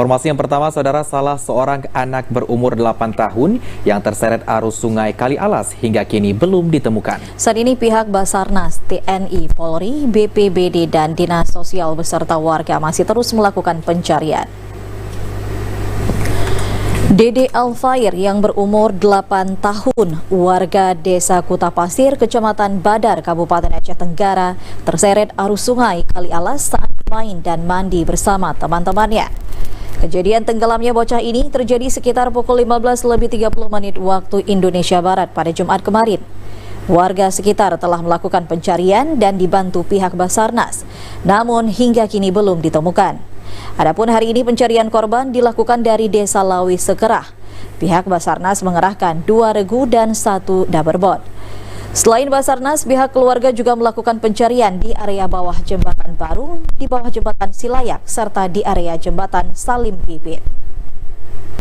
Informasi yang pertama, saudara, salah seorang anak berumur 8 tahun yang terseret arus sungai Kali Alas hingga kini belum ditemukan. Saat ini pihak Basarnas, TNI, Polri, BPBD, dan Dinas Sosial beserta warga masih terus melakukan pencarian. Dede Alfair yang berumur 8 tahun, warga Desa Kutapasir, Kecamatan Badar, Kabupaten Aceh Tenggara, terseret arus sungai Kali Alas saat bermain dan mandi bersama teman-temannya. Kejadian tenggelamnya bocah ini terjadi sekitar pukul 15:30 waktu Indonesia Barat pada Jumat kemarin. Warga sekitar telah melakukan pencarian dan dibantu pihak Basarnas, namun hingga kini belum ditemukan. Adapun hari ini pencarian korban dilakukan dari Desa Lawi Sekerah. Pihak Basarnas mengerahkan 2 regu dan 1 double. Selain Basarnas, pihak keluarga juga melakukan pencarian di area bawah jembatan baru, di bawah jembatan Silayak, serta di area jembatan Salim Pipit.